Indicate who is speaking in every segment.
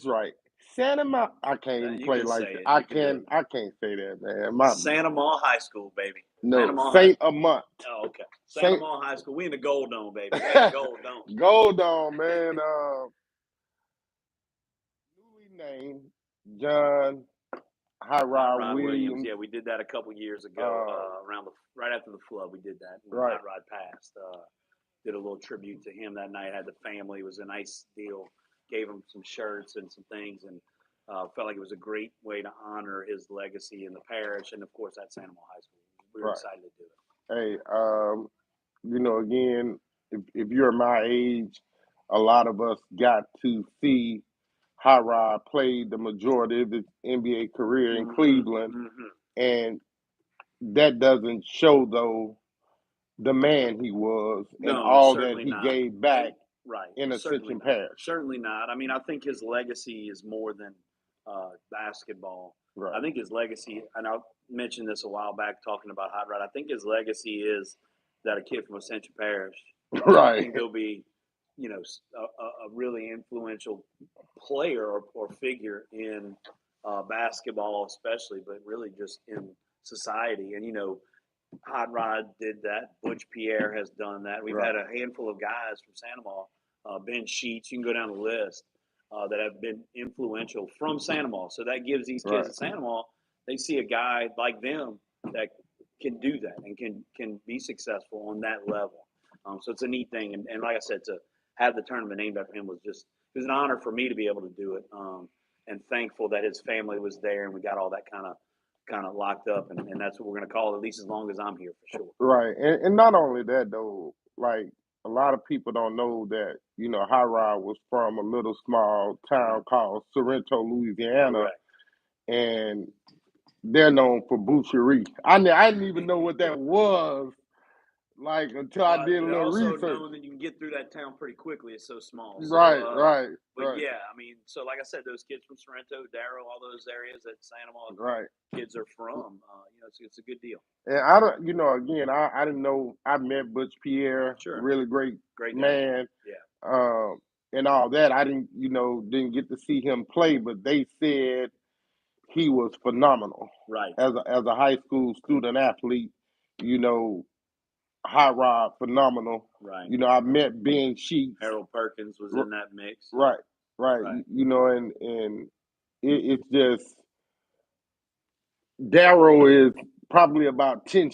Speaker 1: That's right. Santa Ma. I can't even
Speaker 2: You
Speaker 1: play
Speaker 2: can
Speaker 1: like
Speaker 2: say
Speaker 1: that.
Speaker 2: it.
Speaker 1: I
Speaker 2: You can do
Speaker 1: can.
Speaker 2: it.
Speaker 1: I can't say that, man.
Speaker 2: Santa Maw High School, baby. Santa
Speaker 1: No,
Speaker 2: Maw High
Speaker 1: Saint
Speaker 2: School.
Speaker 1: Amant.
Speaker 2: Oh, okay. Santa
Speaker 1: Saint
Speaker 2: Maw High School. We in the Gold Dome, baby. We in the Gold Dome.
Speaker 1: Gold on, man. Newly named John High
Speaker 2: Hot
Speaker 1: Rod
Speaker 2: Rod Williams.
Speaker 1: Williams.
Speaker 2: Yeah, we did that a couple years ago.
Speaker 1: Uh,
Speaker 2: Right after the flood, we did that when
Speaker 1: right,
Speaker 2: Hot Rod passed. Did a little tribute to him that night. Had the family. It was a nice deal. Gave him some shirts and some things, and felt like it was a great way to honor his legacy in the parish, and of course at Santa Maria High School. We were
Speaker 1: right.
Speaker 2: excited to do it.
Speaker 1: Hey, again, if you're my age, a lot of us got to see High Rod play the majority of his NBA career in
Speaker 2: Mm-hmm,
Speaker 1: Cleveland,
Speaker 2: mm-hmm.
Speaker 1: and that doesn't show though the man he was and
Speaker 2: No,
Speaker 1: all that
Speaker 2: certainly
Speaker 1: he
Speaker 2: not.
Speaker 1: gave back
Speaker 2: Right,
Speaker 1: in
Speaker 2: certainly
Speaker 1: Ascension
Speaker 2: not.
Speaker 1: Parish.
Speaker 2: Certainly not. I mean, I think his legacy is more than basketball. I
Speaker 1: Right,
Speaker 2: think his legacy, and I mentioned this a while back talking about Hot Rod. I think his legacy is that a kid from Ascension Parish, and I
Speaker 1: right,
Speaker 2: think he'll be, a really influential player or figure in basketball, especially, but really just in society. And Hot Rod did that. Butch Pierre has done that. We've
Speaker 1: right,
Speaker 2: had a handful of guys from Santa Ben Sheets. You can go down the list that have been influential from Santa So that gives these kids
Speaker 1: right.
Speaker 2: at Santa they see a guy like them that can do that and can be successful on that level. So it's a neat thing. And like I said, to have the tournament named after him it was an honor for me to be able to do it. And thankful that his family was there and we got all that kind of locked up, and that's what we're going to call it, at least as long as I'm here for sure.
Speaker 1: Right, and not only that though, like a lot of people don't know that High Rod was from a little small town called Sorrento, Louisiana,
Speaker 2: Correct.
Speaker 1: and they're known for boucherie. I didn't even know what that was, like until I
Speaker 2: But
Speaker 1: did a
Speaker 2: they're
Speaker 1: little
Speaker 2: also
Speaker 1: research.
Speaker 2: known that you can get through that town pretty quickly. It's so small.
Speaker 1: Right, right,
Speaker 2: But
Speaker 1: right,
Speaker 2: yeah, I mean, so like I said, those kids from Sorrento, Darrow, all those areas that Santa
Speaker 1: right.
Speaker 2: kids are from, it's a good deal.
Speaker 1: And I don't, again, I didn't know. I met Butch Pierre,
Speaker 2: Sure.
Speaker 1: really great
Speaker 2: Great guy.
Speaker 1: man,
Speaker 2: Yeah.
Speaker 1: um, and all that. I didn't, didn't get to see him play, but they said he was phenomenal.
Speaker 2: Right.
Speaker 1: As a high school student athlete, you know, Hot Rod phenomenal.
Speaker 2: Right.
Speaker 1: I met Ben Sheets.
Speaker 2: Harold Perkins was
Speaker 1: R-
Speaker 2: in that mix.
Speaker 1: right, right.
Speaker 2: Right.
Speaker 1: And it's just Darrow is probably about 10th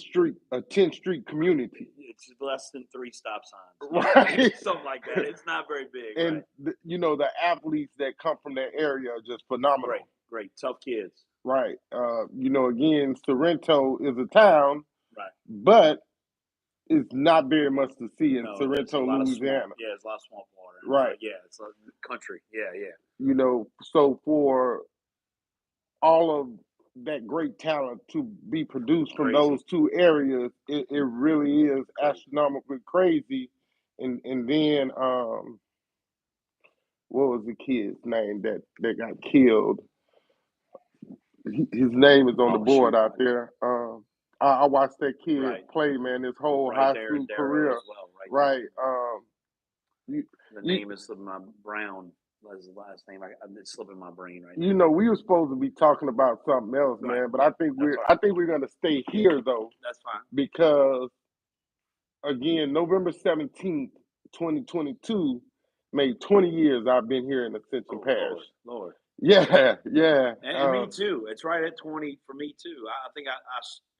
Speaker 1: Street community.
Speaker 2: It's less than 3 stop signs.
Speaker 1: Right.
Speaker 2: Something like that. It's not very big,
Speaker 1: And
Speaker 2: right?
Speaker 1: the athletes that come from that area are just
Speaker 2: Great,
Speaker 1: phenomenal.
Speaker 2: great, tough kids.
Speaker 1: Right. Again, Sorrento is a town,
Speaker 2: Right.
Speaker 1: but it's not very much to see in
Speaker 2: No, there's a
Speaker 1: Sorrento,
Speaker 2: lot of swamp.
Speaker 1: Louisiana.
Speaker 2: Yeah, there's a lot of swamp water.
Speaker 1: Right.
Speaker 2: Yeah, it's a country. Yeah, yeah.
Speaker 1: So for all of that great talent to be produced from
Speaker 2: Crazy.
Speaker 1: those two areas, it really is
Speaker 2: Crazy.
Speaker 1: astronomically crazy. And then what was the kid's name that got killed? His name is on the
Speaker 2: Oh
Speaker 1: board
Speaker 2: shoot.
Speaker 1: out there. I watched that kid
Speaker 2: Right.
Speaker 1: play, man, his whole
Speaker 2: Right
Speaker 1: high
Speaker 2: there
Speaker 1: school
Speaker 2: at Darrow
Speaker 1: career.
Speaker 2: as well. Right
Speaker 1: Right.
Speaker 2: there.
Speaker 1: You,
Speaker 2: The
Speaker 1: you,
Speaker 2: name is my Brown. Was his last name? It's slipping my brain right now.
Speaker 1: we were supposed to be talking about something else,
Speaker 2: Right.
Speaker 1: man, but
Speaker 2: Yeah.
Speaker 1: I think
Speaker 2: That's all
Speaker 1: I
Speaker 2: right.
Speaker 1: think we're gonna stay here though,
Speaker 2: That's fine.
Speaker 1: because again, November 17th, 2022, made 20 years I've been here in Ascension
Speaker 2: Oh
Speaker 1: Parish.
Speaker 2: Lord.
Speaker 1: Yeah, yeah.
Speaker 2: And me too. It's right at 20 for me too. I think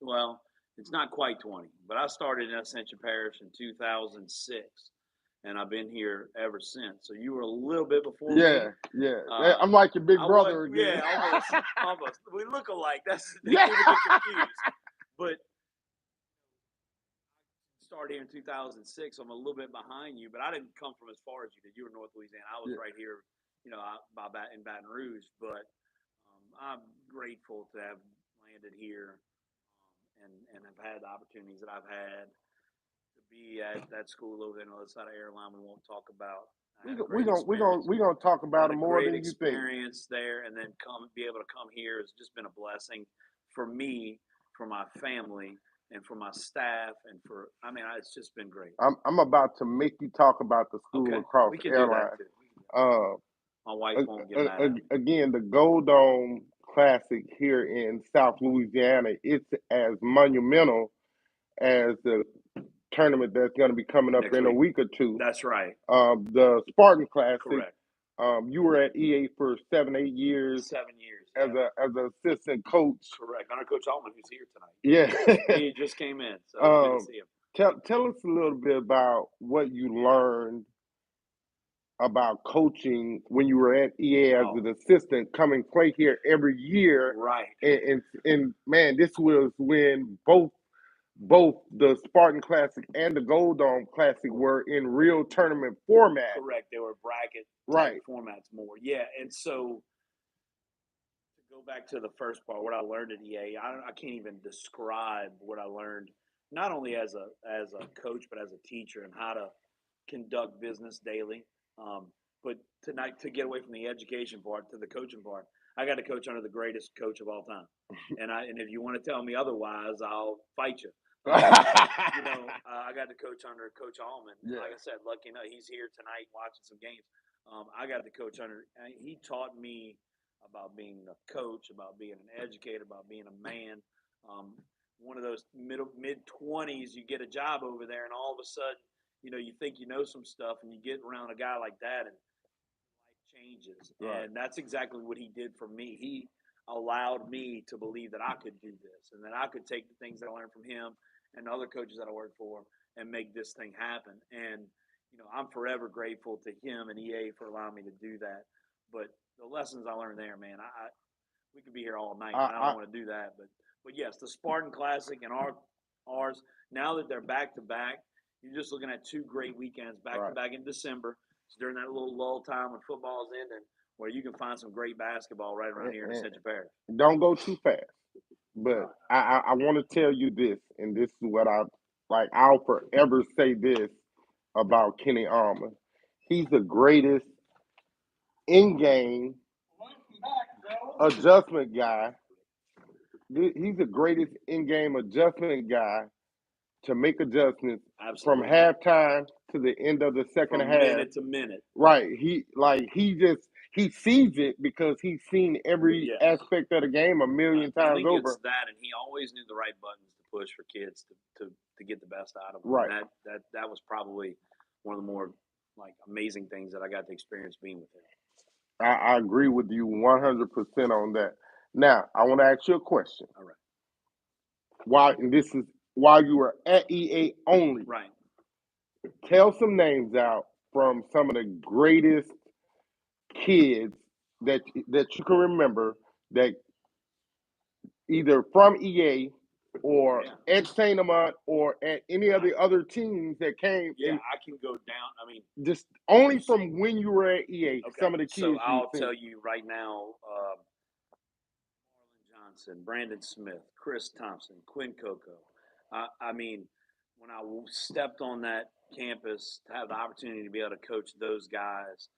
Speaker 2: well, it's not quite 20, but I started in Ascension Parish in 2006, and I've been here ever since. So you were a little bit before me.
Speaker 1: Yeah. I'm like your big brother again.
Speaker 2: Yeah, almost. We look alike. That's the thing.
Speaker 1: Yeah.
Speaker 2: People get confused. But started here in 2006. So I'm a little bit behind you, but I didn't come from as far as you did. You were North Louisiana. I was right here, in Baton Rouge. But I'm grateful to have landed here, and have had the opportunities that I've had to be at that school over there on the other side of Airline. We won't talk about. I had a great experience.
Speaker 1: We gonna talk about
Speaker 2: Had
Speaker 1: it
Speaker 2: a
Speaker 1: more
Speaker 2: great
Speaker 1: than you think.
Speaker 2: experience there, and then be able to come here has just been a blessing for me, for my family, and for my staff, and it's just been great.
Speaker 1: I'm about to make you talk about the school
Speaker 2: Okay,
Speaker 1: across
Speaker 2: we can do
Speaker 1: Airline.
Speaker 2: that too. My wife won't get mad at me.
Speaker 1: Again, the Gold Dome Classic here in South Louisiana, it's as monumental as the tournament that's going to be coming up
Speaker 2: Next
Speaker 1: in a
Speaker 2: week.
Speaker 1: week or two.
Speaker 2: That's right.
Speaker 1: The Spartan Classic.
Speaker 2: Correct.
Speaker 1: You were at EA for 7-8 years.
Speaker 2: 7 years.
Speaker 1: As an assistant coach.
Speaker 2: Correct. Under Coach Allman, who's here tonight.
Speaker 1: Yeah.
Speaker 2: He just came in, so it's good to see him.
Speaker 1: Tell us a little bit about what you learned about coaching when you were at EA as an assistant, coming play here every year.
Speaker 2: Right.
Speaker 1: And man, this was when both the Spartan Classic and the Gold Dome Classic were in real tournament format.
Speaker 2: Correct. They were bracket
Speaker 1: right
Speaker 2: formats more. Yeah, and so to go back to the first part, what I learned at EA, I can't even describe what I learned, not only as a coach but as a teacher, and how to conduct business daily. But tonight, to get away from the education part to the coaching part, I got to coach under the greatest coach of all time, and if you want to tell me otherwise, I'll fight you. I got to coach under Coach Allman. Yeah. Like I said, lucky enough, he's here tonight watching some games. I got to coach under. He taught me about being a coach, about being an educator, about being a man. One of those mid-20s, you get a job over there, and all of a sudden, you think you know some stuff, and you get around a guy like that, and life changes. Right. And that's exactly what he did for me. He allowed me to believe that I could do this, and that I could take the things that I learned from him and other coaches that I worked for and make this thing happen. And, I'm forever grateful to him and EA for allowing me to do that. But the lessons I learned there, man, we could be here all night. I don't want to do that. But yes, the Spartan Classic and ours, now that they're back-to-back, you're just looking at 2 great weekends back-to-back in December. It's during that little lull time when football's ending, where you can find some great basketball right around here in Central Parish.
Speaker 1: Don't go too fast. But I want to tell you this, and this is what I'll forever say this about Kenny Allman. He's the greatest in-game adjustment guy. He's the greatest in-game adjustment guy to make adjustments from halftime to the end of the second half.
Speaker 2: Minute to minute.
Speaker 1: Right. He sees it because he's seen every aspect of the game a million times over.
Speaker 2: It's that, and he always knew the right buttons to push for kids to get the best out of them.
Speaker 1: Right.
Speaker 2: And that was probably one of the more amazing things that I got to experience being with him.
Speaker 1: I agree with you 100% on that. Now, I want to ask you a question.
Speaker 2: All right.
Speaker 1: While you were at EA only.
Speaker 2: Right.
Speaker 1: Tell some names out from some of the greatest kids that you can remember, that either from EA or at St. Amant or at any of the other teams that came.
Speaker 2: Yeah, I can go down. I mean,
Speaker 1: just only from when you were at EA, some of the kids.
Speaker 2: So I'll tell you right now, Marlon Johnson, Brandon Smith, Chris Thompson, Quinn Coco. I mean, when I stepped on that campus to have the opportunity to be able to coach those guys,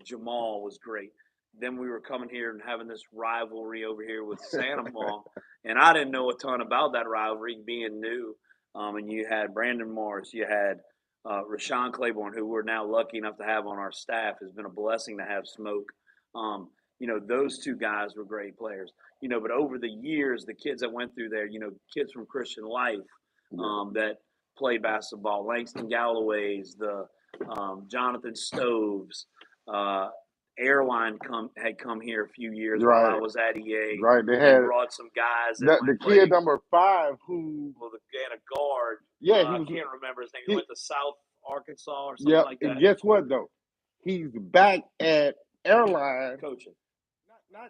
Speaker 2: Jamal was great. Then we were coming here and having this rivalry over here with Santa Maria, and I didn't know a ton about that rivalry being new. And you had Brandon Morris, you had Rashawn Claiborne, who we're now lucky enough to have on our staff. It's been a blessing to have Smoke. Those 2 guys were great players. But over the years, the kids that went through there, kids from Christian Life that played basketball, Langston Galloway's, the Jonathan Stoves, Airline had come here a few years while I was at EA.
Speaker 1: Right, they
Speaker 2: brought some guys.
Speaker 1: The kid number 5 who.
Speaker 2: Well, they had a guard.
Speaker 1: Yeah,
Speaker 2: I can't remember his name. He went to South Arkansas or something like that.
Speaker 1: And guess what though? He's back at Airline
Speaker 2: coaching.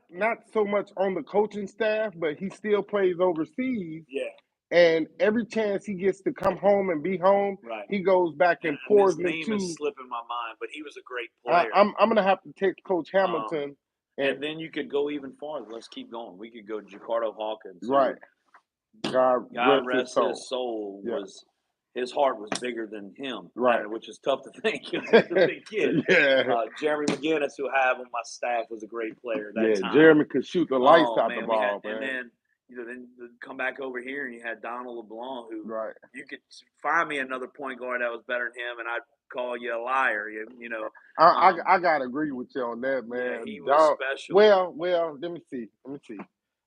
Speaker 1: Not so much on the coaching staff, but he still plays overseas.
Speaker 2: Yeah.
Speaker 1: And every chance he gets to come home and be home, he goes back and pours
Speaker 2: into. His name is slipping my mind, but he was a great player.
Speaker 1: I'm gonna have to text Coach Hamilton.
Speaker 2: And then you could go even farther. Let's keep going. We could go Jacardo Hawkins.
Speaker 1: Right. God
Speaker 2: rest his soul. His heart was bigger than him.
Speaker 1: Right.
Speaker 2: Which is tough to think. He was a big kid. Jeremy McGinnis, who I have on my staff, was a great player at that time.
Speaker 1: Jeremy could shoot the lights out the ball, man.
Speaker 2: And then, then come back over here and you had Donald LeBlanc, who
Speaker 1: Right.
Speaker 2: you could find me another point guard that was better than him, and I'd call you a liar.
Speaker 1: I gotta agree with you on that,
Speaker 2: Yeah,
Speaker 1: man.
Speaker 2: he was
Speaker 1: Dog.
Speaker 2: special.
Speaker 1: Well, let me see.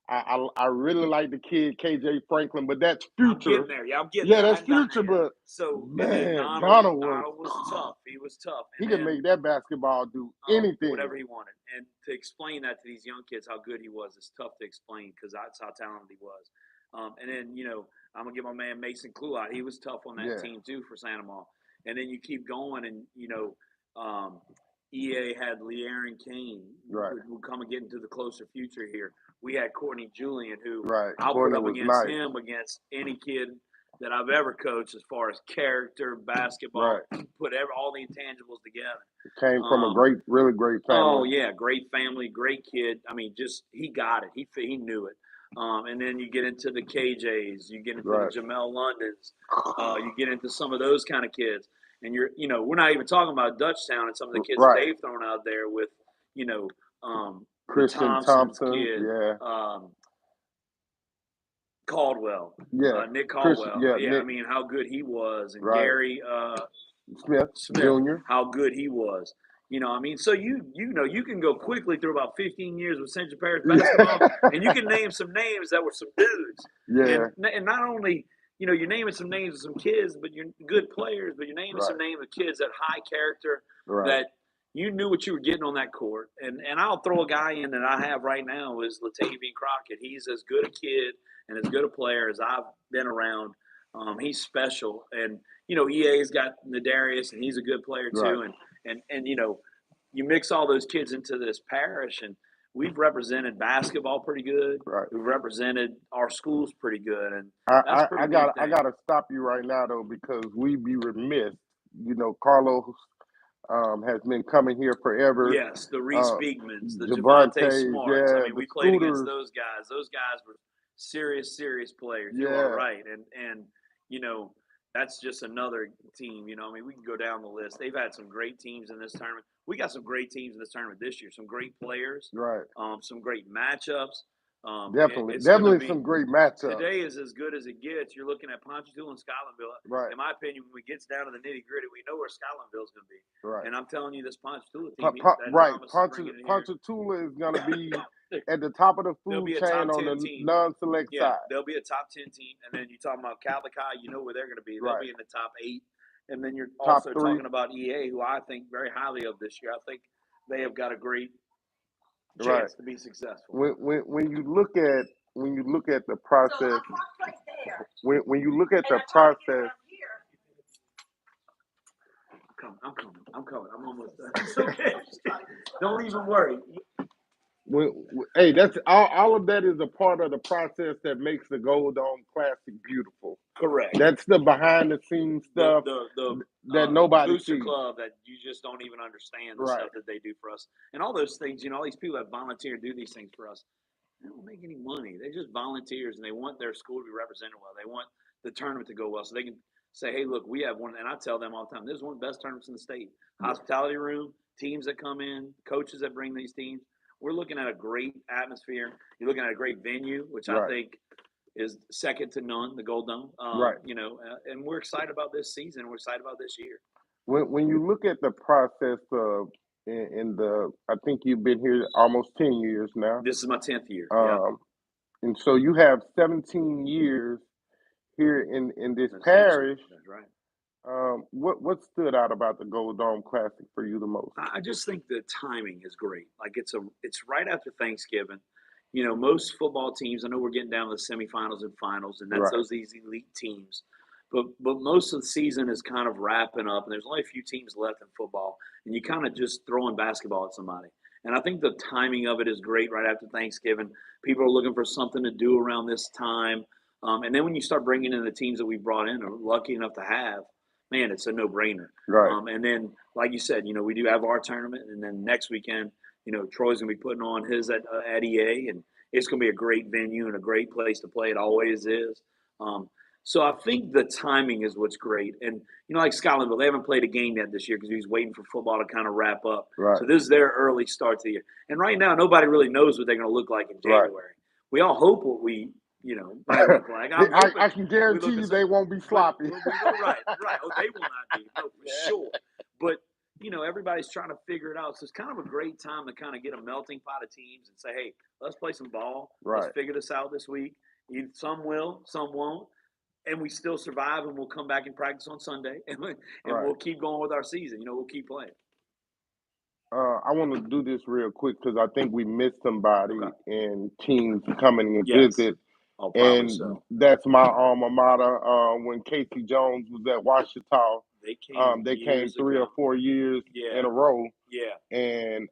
Speaker 1: I really like the kid KJ Franklin, but that's
Speaker 2: I'm
Speaker 1: future.
Speaker 2: getting there. Yeah, I'm getting
Speaker 1: Yeah,
Speaker 2: there. I
Speaker 1: that's
Speaker 2: hadn't gotten
Speaker 1: future,
Speaker 2: there yet.
Speaker 1: but
Speaker 2: So
Speaker 1: man,
Speaker 2: Donald
Speaker 1: Donald
Speaker 2: was tough. He was tough.
Speaker 1: he
Speaker 2: And
Speaker 1: could
Speaker 2: then
Speaker 1: make that basketball do anything.
Speaker 2: whatever he wanted. And to explain that to these young kids how good he was is tough to explain because that's how talented he was. And then I'm gonna give my man Mason Clue out. He was tough on that team too for Santa Ma. And then you keep going, and EA had Le'Aaron Kane,
Speaker 1: Right.
Speaker 2: who come and get into the closer future here. We had Courtney Julian, who
Speaker 1: Right.
Speaker 2: I'll
Speaker 1: Courtney
Speaker 2: put up
Speaker 1: was
Speaker 2: against
Speaker 1: nice.
Speaker 2: him against any kid that I've ever coached as far as character, basketball, put all the intangibles together.
Speaker 1: Came from a really great family.
Speaker 2: Oh yeah, great family, great kid. I mean, just he got it. He knew it. And then you get into the KJs, you get into the Jamel Londons, you get into some of those kind of kids, and we're not even talking about Dutchtown and some of the kids that they've thrown out there with,
Speaker 1: Christian Thompson,
Speaker 2: kid, Caldwell, Nick
Speaker 1: Chris,
Speaker 2: Caldwell,
Speaker 1: Nick.
Speaker 2: I mean how good he was, and Gary
Speaker 1: Smith Jr.,
Speaker 2: how good he was. I mean, so you can go quickly through about 15 years with Central Parish basketball, and you can name some names that were some dudes.
Speaker 1: Yeah.
Speaker 2: And not only, you're naming some names of some kids, but you're good players, but you're naming some names of kids that high character that you knew what you were getting on that court. And I'll throw a guy in that I have right now is Latavian Crockett. He's as good a kid and as good a player as I've been around. He's special. And, EA's got Nadarius, and he's a good player too. And you mix all those kids into this parish, and we've represented basketball pretty good.
Speaker 1: Right.
Speaker 2: We've represented our schools pretty good, and
Speaker 1: I gotta stop you right now though, because we'd be remiss. Carlos has been coming here forever.
Speaker 2: Yes, the Reese Beekmans, the
Speaker 1: Javante
Speaker 2: Smarts. I mean, we played against those guys. Those guys were serious players. You are right, and that's just another team. I mean, we can go down the list. They've had some great teams in this tournament. We got some great teams in this tournament this year. Some great players.
Speaker 1: Right.
Speaker 2: Some great matchups.
Speaker 1: Definitely some great matchups.
Speaker 2: Today is as good as it gets. You're looking at Ponchatoula and Scotlandville.
Speaker 1: Right.
Speaker 2: In my opinion, when it gets down to the nitty gritty, we know where Scotlandville's going to be.
Speaker 1: Right.
Speaker 2: And I'm telling you, this Ponchatoula team.
Speaker 1: Ponchatoula is going to be at the top of the food chain on the non-select side.
Speaker 2: They'll be a top 10 team. And then you're talking about Calicut, you know where they're going to be. They'll be in the top 8. And then you're also talking about EA, who I think very highly of this year. I think they have got a great chance to be successful.
Speaker 1: When you look at the process, when you look at the process.
Speaker 2: I'm coming. I'm almost done. It's okay. Don't even worry.
Speaker 1: Hey, that's all of that is a part of the process that makes the Gold Dome Classic beautiful.
Speaker 2: Correct.
Speaker 1: That's the behind the scenes stuff that nobody
Speaker 2: booster
Speaker 1: sees.
Speaker 2: Club that you just don't even understand the stuff that they do for us, and all those things. All these people that volunteer and do these things for us. They don't make any money. They're just volunteers, and they want their school to be represented well. They want the tournament to go well, so they can say, "Hey, look, we have one." And I tell them all the time, "This is one of the best tournaments in the state. Hospitality room, teams that come in, coaches that bring these teams. We're looking at a great atmosphere. You're looking at a great venue, which I think is second to none, the Gold Dome. And we're excited about this season. We're excited about this year.
Speaker 1: When you look at the process of I think you've been here almost 10 years now.
Speaker 2: This is my 10th year.
Speaker 1: And so you have 17 years here in this parish.
Speaker 2: That's right.
Speaker 1: What stood out about the Gold Dome Classic for you the most?
Speaker 2: I just think the timing is great. Like it's right after Thanksgiving. Most football teams, I know we're getting down to the semifinals and finals, and that's these elite teams. But most of the season is kind of wrapping up, and there's only a few teams left in football, and you kind of just throwing basketball at somebody. And I think the timing of it is great right after Thanksgiving. People are looking for something to do around this time. And then when you start bringing in the teams that we brought in, are lucky enough to have, man, it's a no-brainer.
Speaker 1: Right.
Speaker 2: And then, like you said, we do have our tournament, and then next weekend, Troy's going to be putting on his at EA, and it's going to be a great venue and a great place to play. It always is. So I think the timing is what's great. And, like Scotlandville, they haven't played a game yet this year because he's waiting for football to kind of wrap up.
Speaker 1: Right.
Speaker 2: So this is their early start to the year. And right now, nobody really knows what they're going to look like in January.
Speaker 1: Right.
Speaker 2: We all hope what we regular flag. I'm hoping
Speaker 1: I can guarantee you they won't be sloppy.
Speaker 2: Right. Oh, they will not be. No, for sure. But everybody's trying to figure it out. So it's kind of a great time to kind of get a melting pot of teams and say, hey, let's play some ball.
Speaker 1: Right.
Speaker 2: Let's figure this out this week. Some will, some won't. And we still survive, and we'll come back and practice on Sunday, and we'll keep going with our season. We'll keep playing.
Speaker 1: I want to do this real quick because I think we missed somebody and teams coming and visit.
Speaker 2: Oh,
Speaker 1: and
Speaker 2: so.
Speaker 1: That's my alma mater. When Casey Jones was at Washita, they came 3 or 4 years in a row.
Speaker 2: Yeah.
Speaker 1: And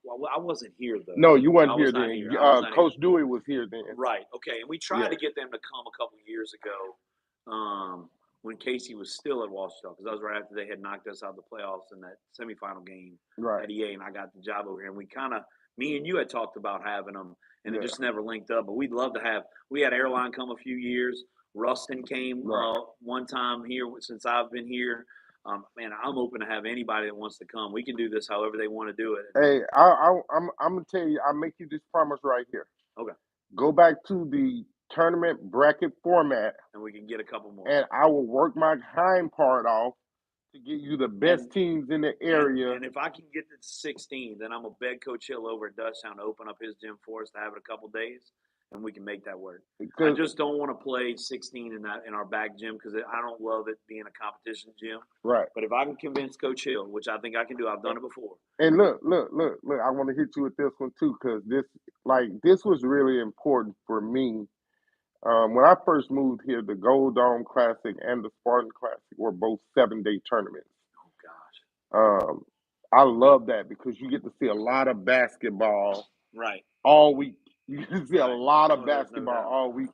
Speaker 2: well, I wasn't here though.
Speaker 1: No, you weren't here then. Coach Dewey was here then.
Speaker 2: Right. Okay. And we tried to get them to come a couple years ago, when Casey was still at Washita, because that was right after they had knocked us out of the playoffs in that semifinal game at EA, and I got the job over here. And me and you had talked about having them, and it just never linked up. But we'd love to have. We had Airline come a few years. Rustin came one time here since I've been here. Man, I'm open to have anybody that wants to come. We can do this however they want to do it.
Speaker 1: Hey, I'm gonna tell you, I'll make you this promise right here.
Speaker 2: Okay.
Speaker 1: Go back to the tournament bracket format,
Speaker 2: and we can get a couple more.
Speaker 1: And I will work my hind part off to get you the best teams in the area.
Speaker 2: And if I can get to 16, then I'm gonna beg Coach Hill over at Dutchtown to open up his gym for us to have it a couple days, and we can make that work. I just don't want to play 16 in our back gym because I don't love it being a competition gym.
Speaker 1: Right.
Speaker 2: But if I can convince Coach Hill, which I think I can do, I've done it before.
Speaker 1: And look! I want to hit you with this one too because this was really important for me. When I first moved here, the Gold Dome Classic and the Spartan Classic were both 7-day tournaments.
Speaker 2: Oh gosh.
Speaker 1: I love that because you get to see a lot of basketball.
Speaker 2: Right.
Speaker 1: All week. You can see a lot of basketball all week.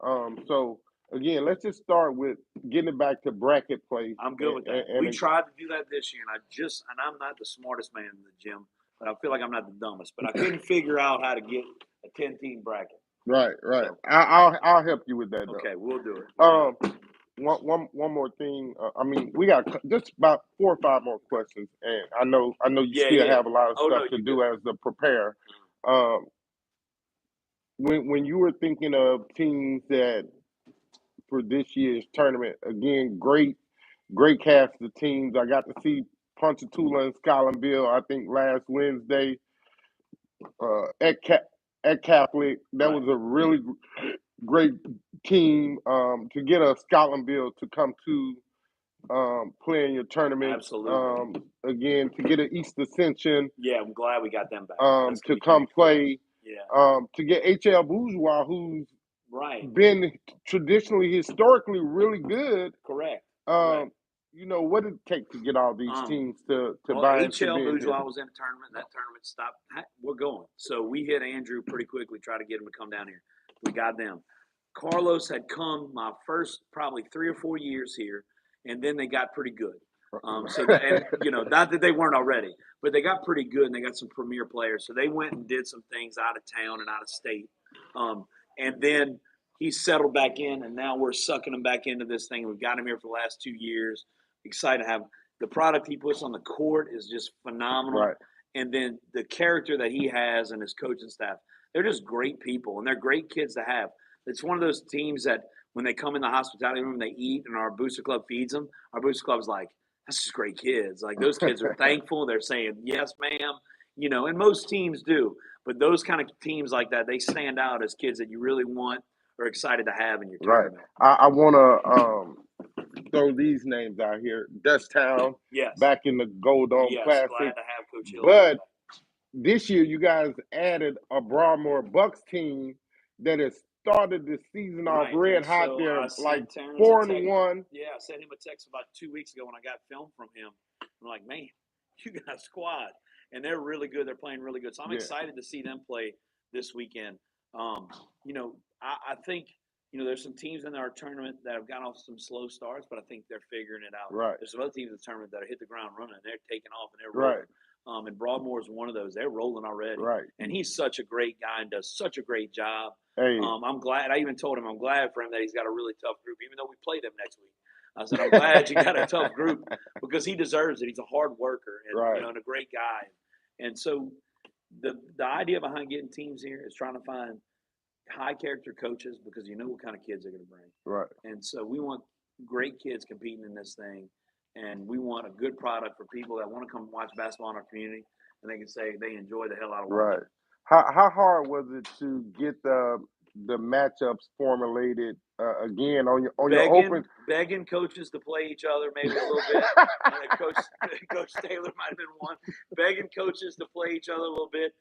Speaker 1: So again, let's just start with getting it back to bracket play.
Speaker 2: I'm good with that. We tried to do that this year, and I'm not the smartest man in the gym, but I feel like I'm not the dumbest. But I couldn't figure out how to get a 10-team bracket.
Speaker 1: Right. So, I'll help you with that. Though.
Speaker 2: Okay, we'll do it.
Speaker 1: One more thing. We got just about 4 or 5 more questions, and I know you still have a lot of stuff to do as a prepare. When you were thinking of teams that for this year's tournament, again, great cast of teams. I got to see Ponchatoula and Scotlandville, I think last Wednesday at Catholic. That was a really great team to get a Scotlandville to come to play in your tournament.
Speaker 2: Absolutely.
Speaker 1: Again, to get an East Ascension.
Speaker 2: Yeah, I'm glad we got them back.
Speaker 1: To come play.
Speaker 2: Yeah.
Speaker 1: To get HL Bourgeois, who's been traditionally, historically really good.
Speaker 2: Correct.
Speaker 1: What did it take to get all these teams to buy into
Speaker 2: HL Bourgeois was in a tournament. That tournament stopped. We're going. So we hit Andrew pretty quickly, try to get him to come down here. We got them. Carlos had come my first probably 3 or 4 years here, and then they got pretty good. Not that they weren't already, but they got pretty good, and they got some premier players. So they went and did some things out of town and out of state. And then he settled back in, and now we're sucking him back into this thing. We've got him here for the last 2 years. Excited to have the product he puts on the court is just phenomenal.
Speaker 1: Right.
Speaker 2: And then the character that he has and his coaching staff, they're just great people, and they're great kids to have. It's one of those teams that when they come in the hospitality room, they eat, and our booster club feeds them. Our booster club's like, that's just great kids. Like, those kids are thankful. They're saying, yes, ma'am. And most teams do. But those kind of teams like that, they stand out as kids that you really want or excited to have in your tournament.
Speaker 1: Right. I want to throw these names out here. Dutchtown, back in the Gold Dome Classic.
Speaker 2: Glad to have Coach Hill.
Speaker 1: But this year, you guys added a Broadmoor Bucks team that has started the season off red hot.
Speaker 2: So
Speaker 1: there, like 4-1.
Speaker 2: Yeah, I sent him a text about 2 weeks ago when I got film from him. I'm like, man, you got a squad. And they're really good. They're playing really good. So I'm excited to see them play this weekend. I think, there's some teams in our tournament that have gotten off some slow starts, but I think they're figuring it out.
Speaker 1: Right.
Speaker 2: There's some other teams in the tournament that have hit the ground running. They're taking off and they're rolling.
Speaker 1: Right.
Speaker 2: And Broadmoor is one of those. They're rolling already.
Speaker 1: Right.
Speaker 2: And he's such a great guy and does such a great job.
Speaker 1: Hey.
Speaker 2: I'm glad. I even told him I'm glad for him that he's got a really tough group, even though we play them next week. I said, I'm glad you got a tough group because he deserves it. He's a hard worker and, and a great guy. And so the idea behind getting teams here is trying to find high character coaches because you know what kind of kids they're going to bring.
Speaker 1: Right.
Speaker 2: And so we want great kids competing in this thing, and we want a good product for people that want to come watch basketball in our community, and they can say they enjoy the hell out of watching.
Speaker 1: Right. How hard was it to get the matchups formulated again on your open?
Speaker 2: Begging coaches to play each other maybe a little bit. Coach Taylor might have been one. Begging coaches to play each other a little bit.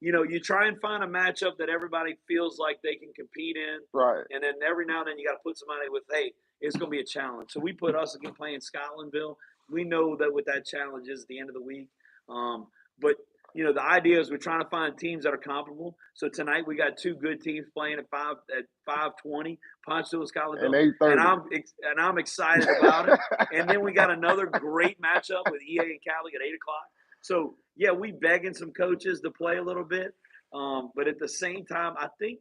Speaker 2: You try and find a matchup that everybody feels like they can compete in.
Speaker 1: Right.
Speaker 2: And then every now and then you got to put somebody with, hey, it's going to be a challenge. So we put us again playing Scotlandville. We know that what that challenge is at the end of the week. But the idea is we're trying to find teams that are comparable. So tonight we got two good teams playing at 5:20, Ponchatoula, Scotlandville, and I'm excited about it. And then we got another great matchup with EA and Cali at 8:00. So yeah, we begging some coaches to play a little bit, but at the same time, I think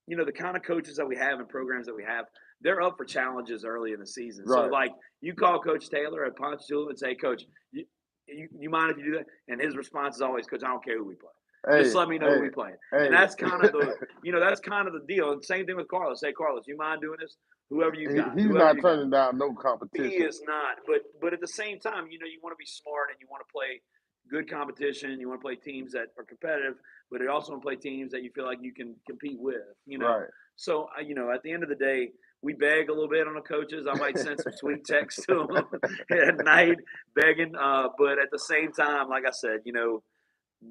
Speaker 2: the kind of coaches that we have and programs that we have, they're up for challenges early in the season. Right. So like you call Coach Taylor at Ponchatoula and say, Coach, you mind if you do that? And his response is always, Coach, I don't care who we play. Just let me know who we play. And that's kind of the deal. And same thing with Carlos. Say, Carlos, you mind doing this? Whoever you got.
Speaker 1: He's not turning down no competition.
Speaker 2: He is not. But at the same time, you want to be smart and you want to play good competition. You want to play teams that are competitive, but you also want to play teams that you feel like you can compete with.
Speaker 1: Right.
Speaker 2: So at the end of the day, we beg a little bit on the coaches. I might send some sweet texts to them at night begging. But at the same time, like I said,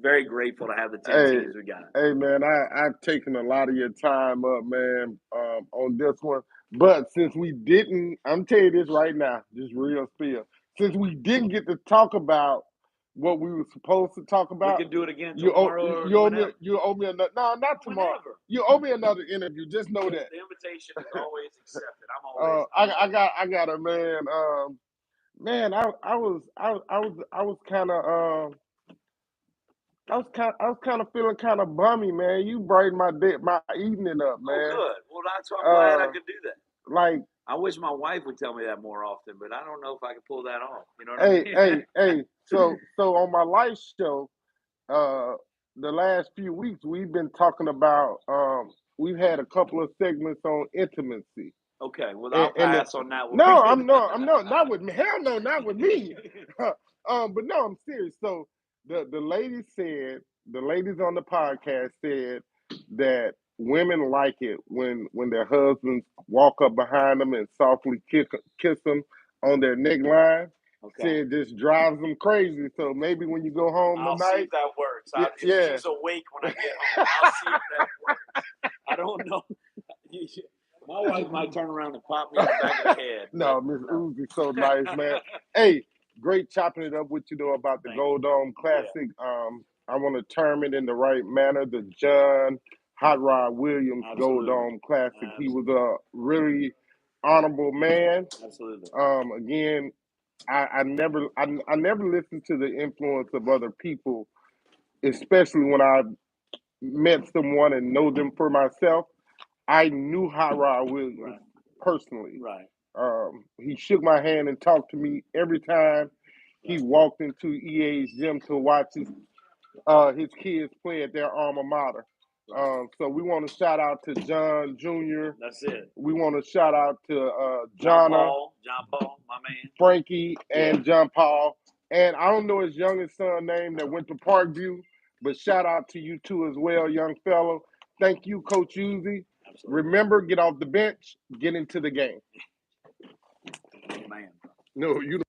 Speaker 2: very grateful to have the 10 teams we got.
Speaker 1: Hey, man, I've taken a lot of your time up, man, on this one. But since we didn't, I'm telling you this right now, just real spill. Since we didn't get to talk about what we were supposed to talk about.
Speaker 2: We can do it again tomorrow.
Speaker 1: You owe me another. No, not tomorrow.
Speaker 2: Whenever.
Speaker 1: You owe me another interview. Just know that
Speaker 2: the invitation is always accepted. I'm always.
Speaker 1: I got a man. Man, I was kind of I was kind of feeling kind of bummy, man. You brightened my evening up, man.
Speaker 2: Oh, good. Well, that's why I'm glad I could do that.
Speaker 1: Like,
Speaker 2: I wish my wife would tell me that more often, but I don't know if I can pull that off. You know what I mean?
Speaker 1: Hey. So on my live show, the last few weeks we've been talking about. We've had a couple of segments on intimacy.
Speaker 2: Okay, well I'll pass on that one.
Speaker 1: No, I'm not with me. Hell no, not with me. But no, I'm serious. So the ladies on the podcast said that women like it when their husbands walk up behind them and softly kiss them on their neckline. Okay. Said just drives them crazy. So maybe when you go home
Speaker 2: I'll
Speaker 1: tonight,
Speaker 2: see if that works. If she's awake when I get home, I'll see if that works. I don't know. My wife might turn around and pop me in the back of the head.
Speaker 1: No, Miss Uzee, so nice, man. Hey, great chopping it up with you though about the Gold Dome Classic. Yeah. I want to term it in the right manner. The John Hot Rod Williams Gold Dome Classic. Absolutely. He was a really honorable man.
Speaker 2: Absolutely.
Speaker 1: Again, I never listened to the influence of other people, especially when I met someone and know them for myself. I knew Hot Rod Williams personally.
Speaker 2: Right.
Speaker 1: He shook my hand and talked to me every time he walked into EA's gym to watch his kids play at their alma mater. So we want to shout out to John Jr.
Speaker 2: That's it.
Speaker 1: We want to shout out to
Speaker 2: John Paul, my man.
Speaker 1: Frankie, and John Paul. And I don't know his youngest son name that went to Parkview, but shout out to you too as well, young fellow. Thank you, Coach Uzee. Absolutely. Remember, get off the bench, get into the game.
Speaker 2: Man.
Speaker 1: No, you